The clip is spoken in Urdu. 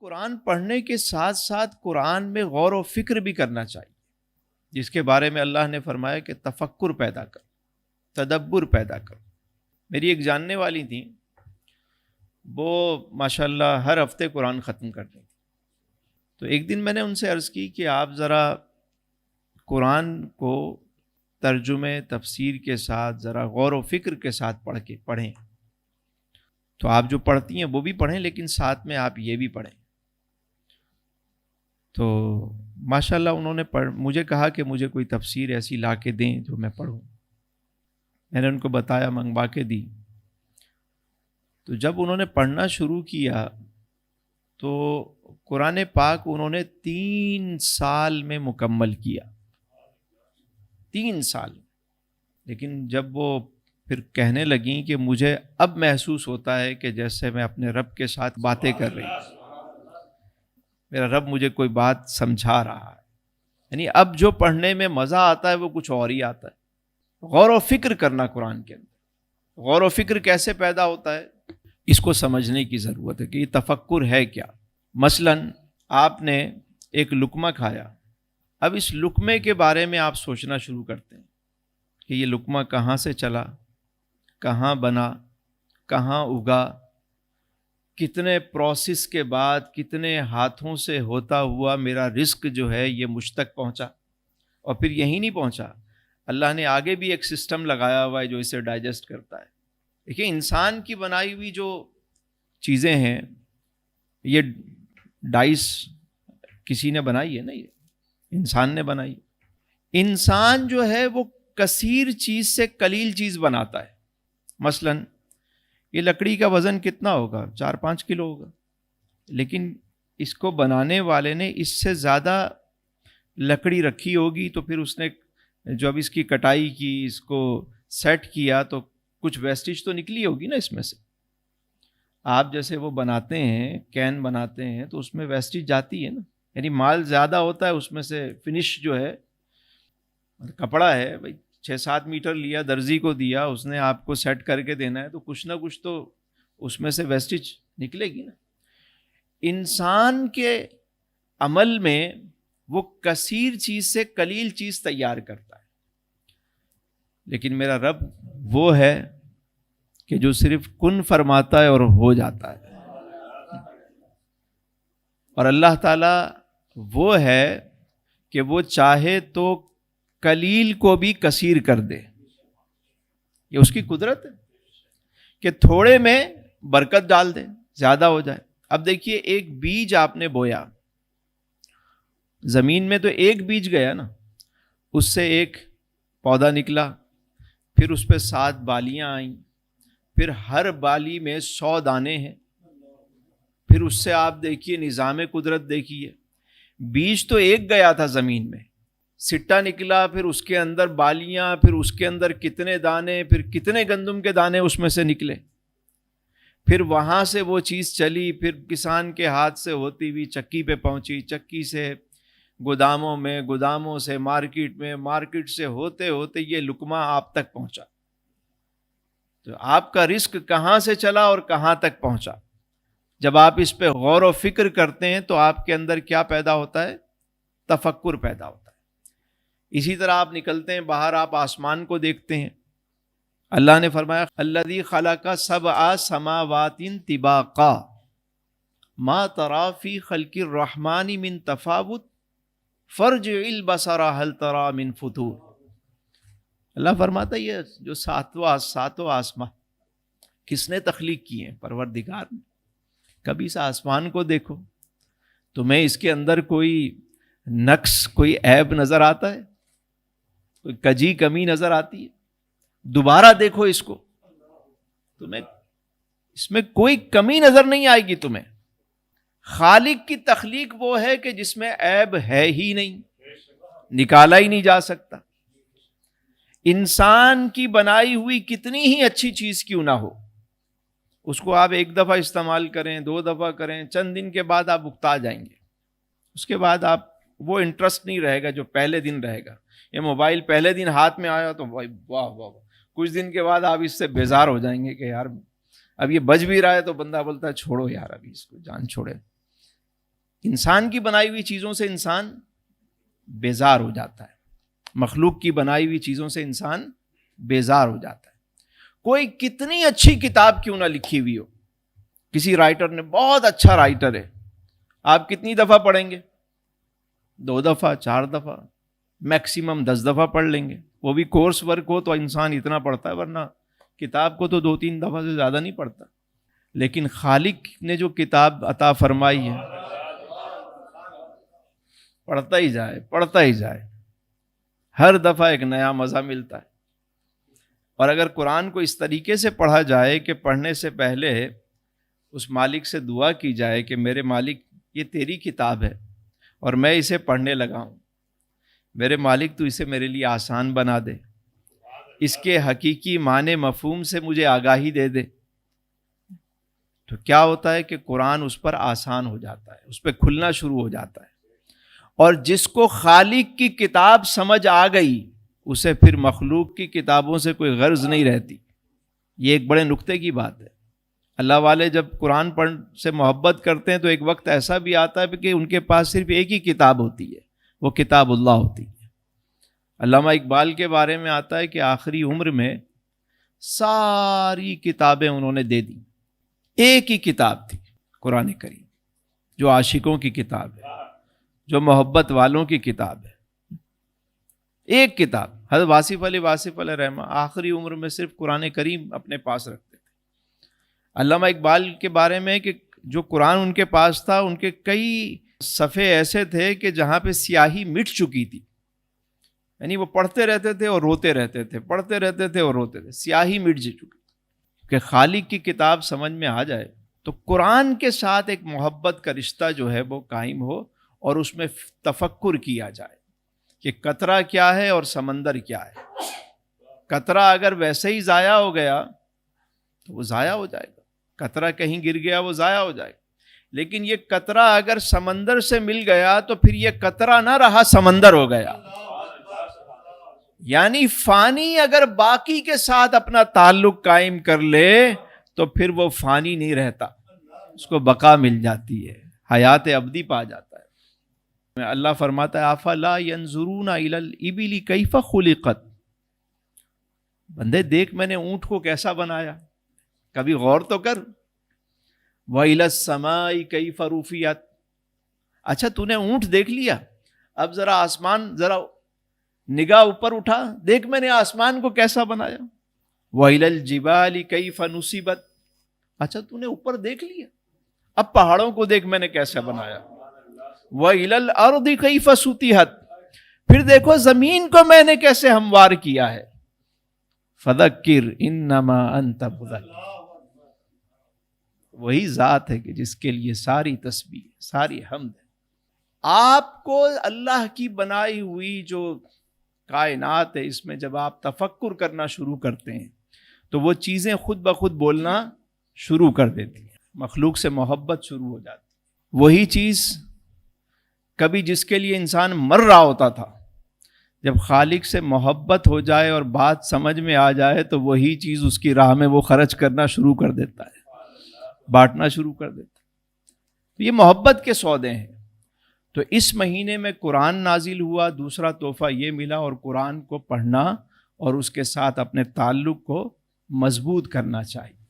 قرآن پڑھنے کے ساتھ ساتھ قرآن میں غور و فکر بھی کرنا چاہیے، جس کے بارے میں اللہ نے فرمایا کہ تفکر پیدا کر، تدبر پیدا کر۔ میری ایک جاننے والی تھیں، وہ ماشاءاللہ ہر ہفتے قرآن ختم کرتی تھیں۔ تو ایک دن میں نے ان سے عرض کی کہ آپ ذرا قرآن کو ترجمے تفسیر کے ساتھ ذرا غور و فکر کے ساتھ پڑھیں۔ تو آپ جو پڑھتی ہیں وہ بھی پڑھیں، لیکن ساتھ میں آپ یہ بھی پڑھیں۔ تو ماشاءاللہ انہوں نے مجھے کہا کہ مجھے کوئی تفسیر ایسی لا کے دیں جو میں پڑھوں۔ میں نے ان کو بتایا، منگوا کے دی۔ تو جب انہوں نے پڑھنا شروع کیا تو قرآن پاک انہوں نے 3 سال میں مکمل کیا، 3 سال۔ لیکن جب وہ پھر کہنے لگیں کہ مجھے اب محسوس ہوتا ہے کہ جیسے میں اپنے رب کے ساتھ باتیں کر رہی ہوں، میرا رب مجھے کوئی بات سمجھا رہا ہے۔ یعنی اب جو پڑھنے میں مزہ آتا ہے وہ کچھ اور ہی آتا ہے۔ غور و فکر کرنا قرآن کے اندر، غور و فکر کیسے پیدا ہوتا ہے اس کو سمجھنے کی ضرورت ہے کہ یہ تفکر ہے کیا۔ مثلا آپ نے ایک لقمہ کھایا، اب اس لقمے کے بارے میں آپ سوچنا شروع کرتے ہیں کہ یہ لقمہ کہاں سے چلا، کہاں بنا، کہاں اگا، کتنے پروسیس کے بعد کتنے ہاتھوں سے ہوتا ہوا میرا رزق جو ہے یہ مجھ تک پہنچا۔ اور پھر یہی نہیں پہنچا، اللہ نے آگے بھی ایک سسٹم لگایا ہوا ہے جو اسے ڈائجسٹ کرتا ہے۔ دیکھیں، انسان کی بنائی ہوئی جو چیزیں ہیں، یہ ڈائس کسی نے بنائی ہے نا، یہ انسان نے بنائی۔ انسان جو ہے وہ کثیر چیز سے قلیل چیز بناتا ہے۔ مثلا یہ لکڑی کا وزن کتنا ہوگا؟ 4-5 کلو ہوگا، لیکن اس کو بنانے والے نے اس سے زیادہ لکڑی رکھی ہوگی، تو پھر اس نے جو اب اس کی کٹائی کی، اس کو سیٹ کیا، تو کچھ ویسٹیج تو نکلی ہوگی نا اس میں سے۔ آپ جیسے وہ بناتے ہیں، کین بناتے ہیں، تو اس میں ویسٹیج جاتی ہے نا، یعنی مال زیادہ ہوتا ہے اس میں سے، فنش جو ہے کپڑا ہے بھائی 6-7 میٹر لیا، درزی کو دیا، اس نے آپ کو سیٹ کر کے دینا ہے، تو کچھ نہ کچھ تو اس میں سے ویسٹیج نکلے گی نا۔ انسان کے عمل میں وہ کثیر چیز سے قلیل چیز تیار کرتا ہے، لیکن میرا رب وہ ہے کہ جو صرف کن فرماتا ہے اور ہو جاتا ہے۔ اور اللہ تعالیٰ وہ ہے کہ وہ چاہے تو قلیل کو بھی کثیر کر دے، یہ اس کی قدرت ہے کہ تھوڑے میں برکت ڈال دے، زیادہ ہو جائے۔ اب دیکھیے، ایک بیج آپ نے بویا زمین میں، تو ایک بیج گیا نا، اس سے ایک پودا نکلا، پھر اس پہ 7 بالیاں آئیں، پھر ہر بالی میں 100 دانے ہیں، پھر اس سے آپ دیکھیے نظام قدرت دیکھیے۔ بیج تو ایک گیا تھا زمین میں، سٹا نکلا، پھر اس کے اندر بالیاں، پھر اس کے اندر کتنے دانے، پھر کتنے گندم کے دانے اس میں سے نکلے، پھر وہاں سے وہ چیز چلی، پھر کسان کے ہاتھ سے ہوتی ہوئی چکی پہ پہنچی، چکی سے گوداموں میں، گوداموں سے مارکیٹ میں، مارکیٹ سے ہوتے ہوتے یہ لقمہ آپ تک پہنچا۔ تو آپ کا رزق کہاں سے چلا اور کہاں تک پہنچا، جب آپ اس پہ غور و فکر کرتے ہیں تو آپ کے اندر کیا پیدا ہوتا ہے؟ تفکر پیدا ہوتا ہے۔ اسی طرح آپ نکلتے ہیں باہر، آپ آسمان کو دیکھتے ہیں، اللہ نے فرمایا الذی خلق 7 سماوات طباقا ما تری فی خلق الرحمن من تفاوت فارجع البصر هل تری من فطور۔ اللہ فرماتا ہے یہ جو ساتوں آسمان کس نے تخلیق کیے ہیں؟ پروردگار نے۔ کبھی اس آسمان کو دیکھو، تمہیں اس کے اندر کوئی نقص، کوئی عیب نظر آتا ہے؟ کوئی کجی کمی نظر آتی ہے؟ دوبارہ دیکھو اس کو، تمہیں اس میں کوئی کمی نظر نہیں آئے گی تمہیں۔ خالق کی تخلیق وہ ہے کہ جس میں عیب ہے ہی نہیں، نکالا ہی نہیں جا سکتا۔ انسان کی بنائی ہوئی کتنی ہی اچھی چیز کیوں نہ ہو، اس کو آپ 1 دفعہ استعمال کریں، 2 دفعہ کریں، چند دن کے بعد آپ اکتا جائیں گے۔ اس کے بعد آپ وہ انٹرسٹ نہیں رہے گا جو پہلے دن رہے گا۔ یہ موبائل پہلے دن ہاتھ میں آیا تو واہ واہ واہ، کچھ دن کے بعد آپ اس سے بیزار ہو جائیں گے کہ یار اب یہ بج بھی رہا ہے تو بندہ بولتا ہے چھوڑو یار، ابھی اس کو جان چھوڑے۔ انسان کی بنائی ہوئی چیزوں سے انسان بیزار ہو جاتا ہے، مخلوق کی بنائی ہوئی چیزوں سے انسان بیزار ہو جاتا ہے۔ کوئی کتنی اچھی کتاب کیوں نہ لکھی ہوئی ہو، کسی رائٹر نے، بہت اچھا رائٹر ہے، آپ کتنی دفعہ پڑھیں گے؟ 2 دفعہ، 4 دفعہ، میکسیمم 10 دفعہ پڑھ لیں گے، وہ بھی کورس ورک ہو تو انسان اتنا پڑھتا ہے، ورنہ کتاب کو تو 2-3 دفعہ سے زیادہ نہیں پڑھتا۔ لیکن خالق نے جو کتاب عطا فرمائی ہے، پڑھتا ہی جائے، پڑھتا ہی جائے، ہر دفعہ ایک نیا مزہ ملتا ہے۔ اور اگر قرآن کو اس طریقے سے پڑھا جائے کہ پڑھنے سے پہلے اس مالک سے دعا کی جائے کہ میرے مالک یہ تیری کتاب ہے اور میں اسے پڑھنے لگا ہوں، میرے مالک تو اسے میرے لیے آسان بنا دے، اس کے حقیقی معنی مفہوم سے مجھے آگاہی دے دے، تو کیا ہوتا ہے کہ قرآن اس پر آسان ہو جاتا ہے، اس پہ کھلنا شروع ہو جاتا ہے۔ اور جس کو خالق کی کتاب سمجھ آ گئی اسے پھر مخلوق کی کتابوں سے کوئی غرض نہیں رہتی۔ یہ ایک بڑے نکتے کی بات ہے۔ اللہ والے جب قرآن پڑھ سے محبت کرتے ہیں تو ایک وقت ایسا بھی آتا ہے کہ ان کے پاس صرف ایک ہی کتاب ہوتی ہے، وہ کتاب اللہ ہوتی ہے۔ علامہ اقبال کے بارے میں آتا ہے کہ آخری عمر میں ساری کتابیں انہوں نے دے دی، ایک ہی کتاب تھی قرآن کریم، جو عاشقوں کی کتاب ہے، جو محبت والوں کی کتاب ہے، ایک کتاب۔ حضرت واصف علیہ رحمہ آخری عمر میں صرف قرآن کریم اپنے پاس رکھتے تھے۔ علامہ اقبال کے بارے میں کہ جو قرآن ان کے پاس تھا، ان کے کئی صفحے ایسے تھے کہ جہاں پہ سیاہی مٹ چکی تھی، یعنی وہ پڑھتے رہتے تھے اور روتے رہتے تھے، پڑھتے رہتے تھے اور روتے تھے، سیاہی مٹ چکی کہ خالق کی کتاب سمجھ میں آ جائے تو قرآن کے ساتھ ایک محبت کا رشتہ جو ہے وہ قائم ہو، اور اس میں تفکر کیا جائے کہ قطرہ کیا ہے اور سمندر کیا ہے۔ قطرہ اگر ویسے ہی ضائع ہو گیا تو وہ ضائع ہو جائے گا، قطرہ کہیں گر گیا وہ ضائع ہو جائے گا، لیکن یہ قطرہ اگر سمندر سے مل گیا تو پھر یہ قطرہ نہ رہا، سمندر ہو گیا۔ یعنی فانی اگر باقی کے ساتھ اپنا تعلق قائم کر لے تو پھر وہ فانی نہیں رہتا، اس کو بقا مل جاتی ہے، حیات ابدی پا جاتا ہے۔ اللہ فرماتا ہے افلا ينظرون الى الابل کیف خلقت، بندے دیکھ میں نے اونٹ کو کیسا بنایا، کبھی غور تو کر۔ وَإِلَى السَّمَاءِ كَيْفَ رُفِعَتْ، اچھا تو نے اونٹ دیکھ لیا، اب ذرا آسمان، ذرا نگاہ اوپر اٹھا، دیکھ میں نے آسمان کو کیسا بنایا۔ وَإِلَى الْجِبَالِ كَيْفَ نُصِبَتْ، اچھا تو نے اوپر دیکھ لیا، اب پہاڑوں کو دیکھ میں نے کیسا بنایا۔ وَإِلَى الْأَرْضِ كَيْفَ سُطِحَتْ، پھر دیکھو زمین کو میں نے کیسے ہموار کیا ہے۔ فَذَكِّرْ إِنَّمَا أَنْتَ مُذَكِّرٌ، وہی ذات ہے کہ جس کے لیے ساری تسبیح، ساری حمد ہے۔ آپ کو اللہ کی بنائی ہوئی جو کائنات ہے، اس میں جب آپ تفکر کرنا شروع کرتے ہیں تو وہ چیزیں خود بخود بولنا شروع کر دیتی ہیں، مخلوق سے محبت شروع ہو جاتی ہے۔ وہی چیز کبھی جس کے لیے انسان مر رہا ہوتا تھا، جب خالق سے محبت ہو جائے اور بات سمجھ میں آ جائے تو وہی چیز اس کی راہ میں وہ خرچ کرنا شروع کر دیتا ہے، بانٹنا شروع کر دیتا ہے۔ تو یہ محبت کے سودے ہیں۔ تو اس مہینے میں قرآن نازل ہوا، دوسرا تحفہ یہ ملا، اور قرآن کو پڑھنا اور اس کے ساتھ اپنے تعلق کو مضبوط کرنا چاہیے۔